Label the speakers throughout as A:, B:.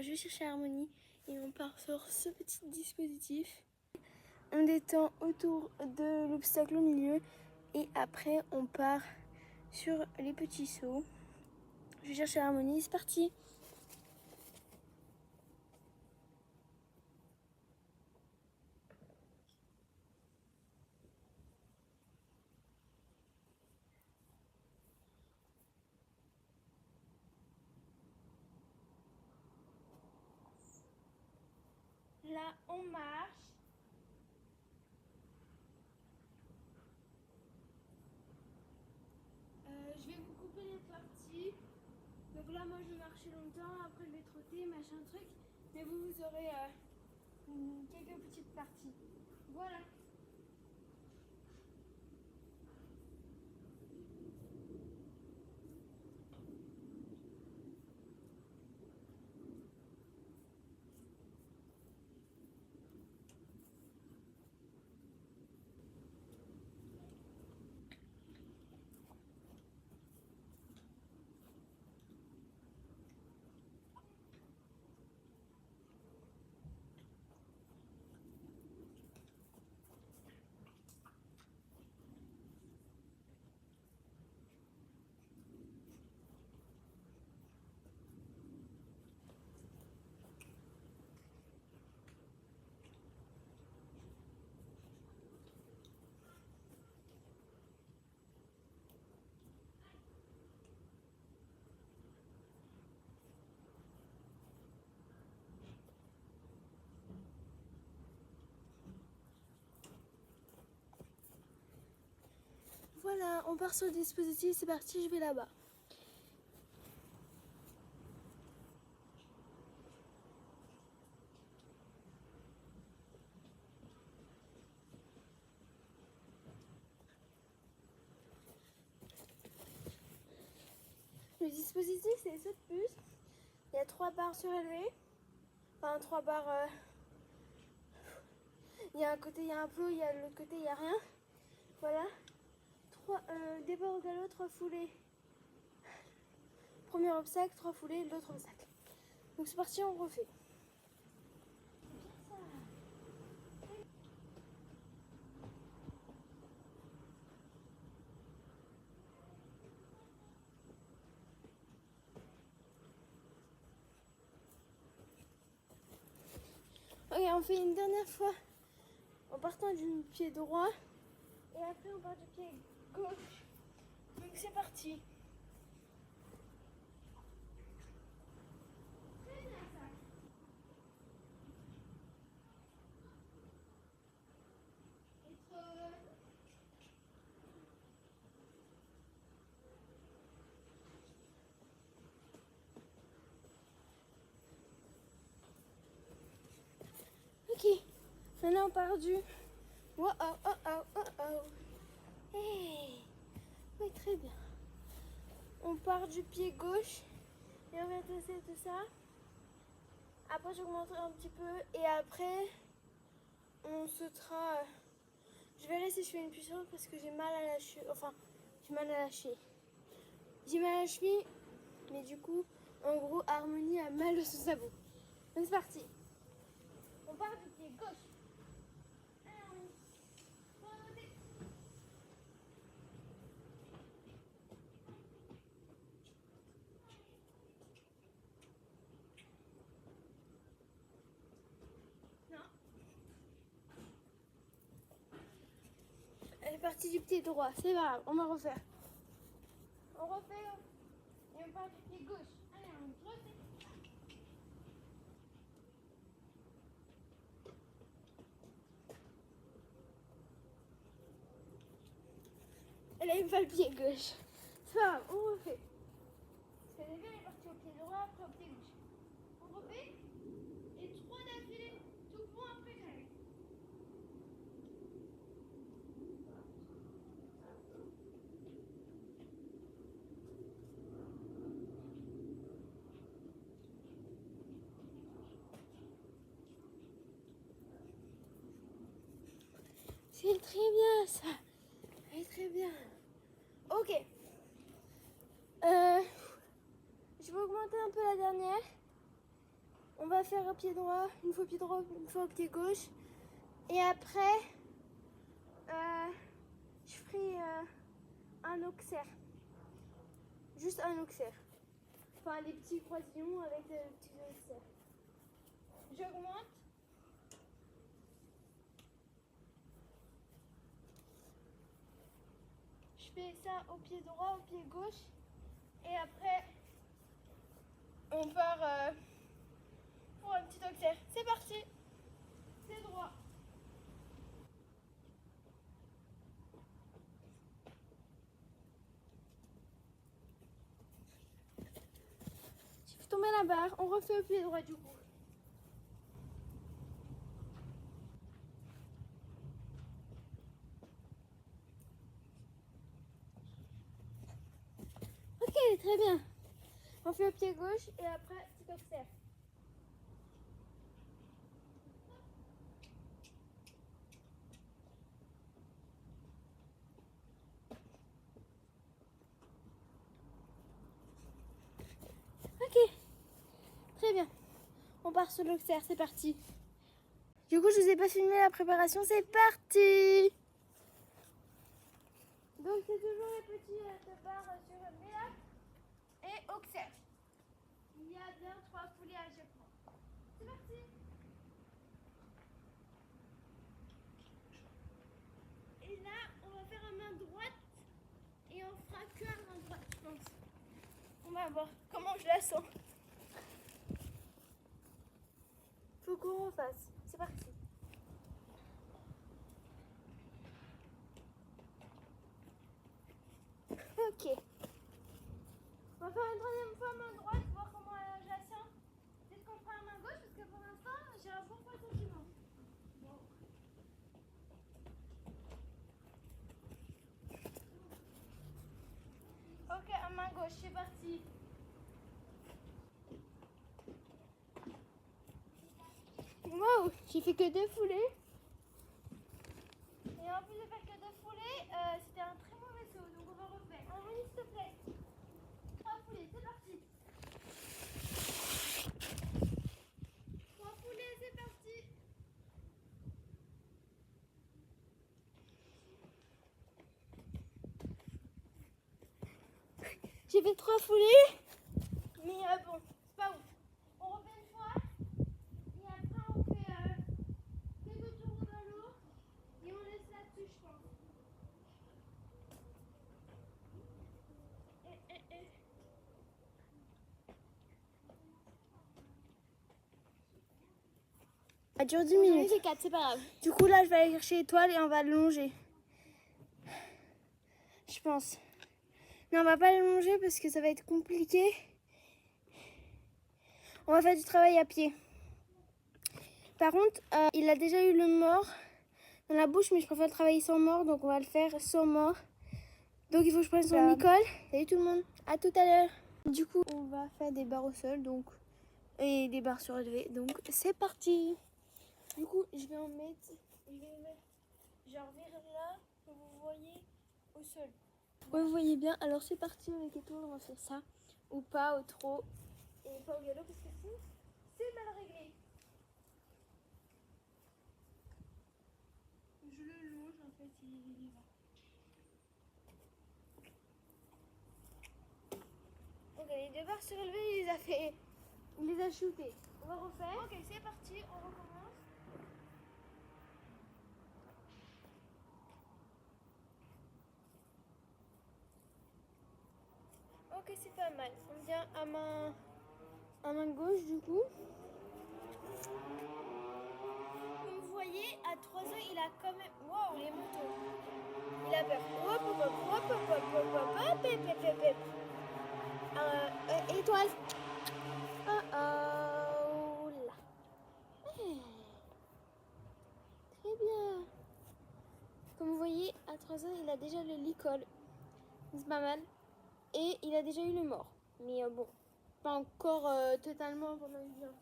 A: je vais chercher Harmonie et on part sur ce petit dispositif. On détend autour de l'obstacle au milieu et après on part sur les petits sauts. Je vais chercher Harmonie, c'est parti. Là on marche. Je vais vous couper les parties. Donc là moi je vais marcher longtemps, après je vais trotter, machin truc. Mais vous aurez quelques petites parties. Voilà. Voilà, on part sur le dispositif, c'est parti, je vais là-bas. Le dispositif, c'est ce de plus. Il y a 3 barres surélevées. Enfin, 3 barres. Il y a un côté, il y a un plot, il y a de l'autre côté, il n'y a rien. Voilà. Des barres au galop, 3 foulées. Premier obstacle, 3 foulées, l'autre obstacle. Donc c'est parti, on refait. Ok, on fait une dernière fois en partant du pied droit et après on part du pied gauche. Donc c'est parti. Ok, maintenant on part du... Wow, oh, oh, oh, oh, oh. Hey. Oui, très bien. On part du pied gauche et on va tester tout ça. Après j'augmenterai un petit peu et après on sautera. Je verrai si je fais une puissance parce que j'ai mal à la cheville. Enfin, j'ai mal à la cheville. J'ai mal à la cheville, mais du coup, en gros, Harmonie a mal au sous-sabot. Donc c'est parti. On part du pied gauche. Non. Elle est partie du pied droit. C'est pas grave, on va refaire. On refait et on part du pied gauche. Allez, on refait. Elle aime pas le pied gauche. C'est pas grave, on refait. Parce qu'elle est partie au pied droit, après au pied gauche. On refait. Et 3 d'affilée. Tout bon après j'arrive. C'est très bien ça. C'est très bien. Ok. Je vais augmenter un peu la dernière. On va faire au pied droit, une fois au pied droit, une fois au pied gauche. Et après, je ferai un auxerre. Juste un auxerre. Enfin, les petits croisillons avec les petits auxerres. J'augmente. Je fais ça au pied droit, au pied gauche. Et après, on part pour un petit auxerre. C'est parti. C'est droit. J'ai fait tomber la barre. On refait au pied droit du coup. Ok, très bien. On fait au pied gauche et après petit auxerre. Ok, très bien. On part sur l'auxerre, c'est parti. Du coup, je vous ai pas filmé la préparation, c'est parti. Donc c'est toujours les petits barres sur le mélac et auxerre. Il y a bien 3 foulées à chaque fois. C'est parti. Et là, on va faire à main droite et on fera que à main droite, je pense. On va voir comment je la sens. Faut qu'on refasse. C'est parti. Ok. On va faire une troisième fois main droite, voir comment je la sens. Peut-être qu'on fera main gauche parce que pour l'instant, j'ai un bon pressentiment. Bon. Ok, à main gauche, c'est parti. Wow, j'ai fait que 2 foulées. Et en plus de faire que 2 foulées, c'était un très mauvais saut. Donc on va refaire. Allez, s'il te plaît. 3 foulées, c'est parti. 3 foulées, c'est parti. J'ai fait 3 foulées. Mais bon, c'est pas ouf. On refait une fois. Et après, on fait quelques tours dans l'eau. Et on laisse là-dessus, je pense. Ça dure 10 minutes. J'ai 4, c'est pas grave. Du coup, là, je vais aller chercher l'étoile et on va le longer. Je pense. Non, on va pas le longer parce que ça va être compliqué. On va faire du travail à pied. Par contre, il a déjà eu le mort dans la bouche, mais je préfère travailler sans mort, donc on va le faire sans mort. Donc il faut que je prenne son Nicole. Salut tout le monde, à tout à l'heure. Du coup, on va faire des barres au sol, donc et des barres surélevées. Donc c'est parti. Du coup, je vais en mettre, genre vers là, que vous voyez au sol. Ouais, vous voyez bien. Alors c'est parti avec étoile, on va faire ça ou pas au trop et pas au galop parce que sinon c'est mal réglé. Je le longe en fait, il y va. Ok, les 2 barres surélevées, il les a fait. Il les a shootées. On va refaire. Ok, c'est parti, on recommence. Ok, c'est pas mal. On vient à main gauche du coup. Comme vous voyez, à 3 ans, il a quand même. Waouh, les motos. Il a peur. Hop, hop, hop, hop, hop, hop, hop, hop, hop, hop, hop, hop. Étoile. Oh oh là. Hey. Très bien. Comme vous voyez, à 3 ans, il a déjà le licol. C'est pas mal. Et il a déjà eu le mort. Mais bon, pas encore totalement pendant une heure.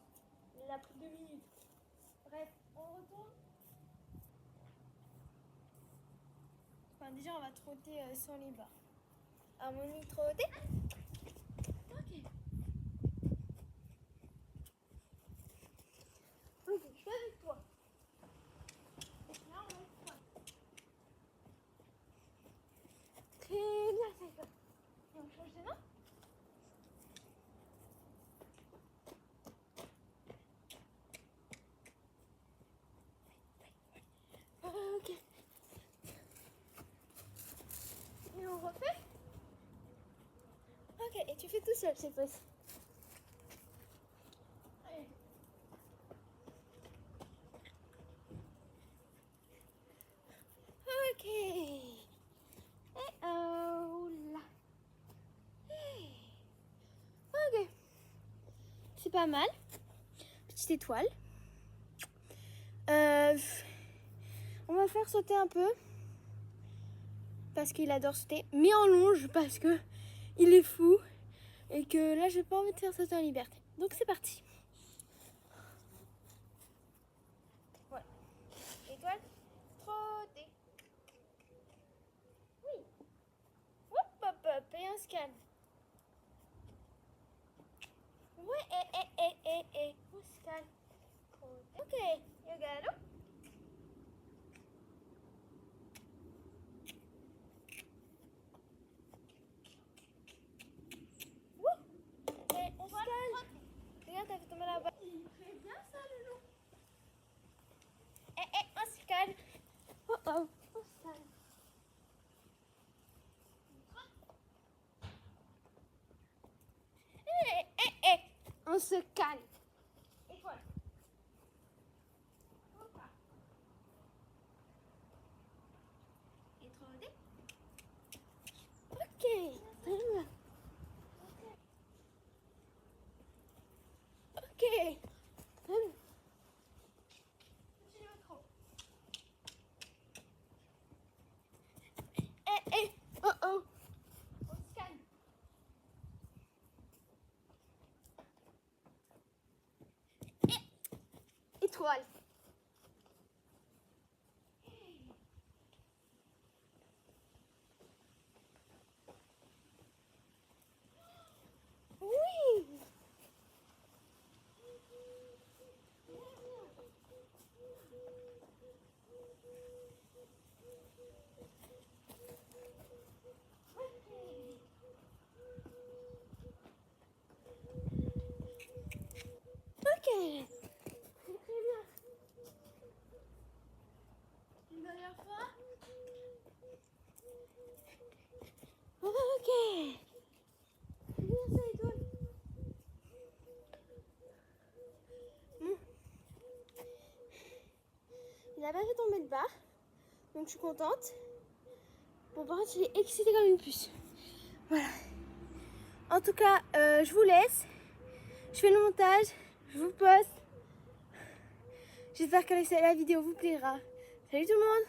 A: Il a pris 2 minutes. Bref, on retourne. Enfin, déjà, on va trotter sans les barres. Harmonie trotter. Ok. tu fais tout seul cette fois-ci. Ok. Et oh là. Ok. C'est pas mal. Petite étoile. On va faire sauter un peu. Parce qu'il adore sauter. Mais en longe parce que il est fou. Et que là, j'ai pas envie de faire sauter en liberté. Donc c'est parti. Voilà. Étoile. Sauter. Oui. Hop, hop, hop. Et on se calme. Ouais, on se calme. Ok, you got it. Et on se calme. Regarde, t'as fait tomber la balle. Très bien ça, le loup. On se calme. Oh oh, on se calme. On se calme. Étoile. Étoile. Ok, très bien. Ok, très bien. Oh oh. On se calme. Étoile. Oui. Ok. Très bien. Une dernière fois. Ok. C'est bien ça, étoile. Il a pas fait tomber le bas. Donc je suis contente. Bon, par contre, il est excité comme une puce. Voilà. En tout cas, je vous laisse. Je fais le montage. Je vous poste. J'espère que la vidéo vous plaira. Salut tout le monde!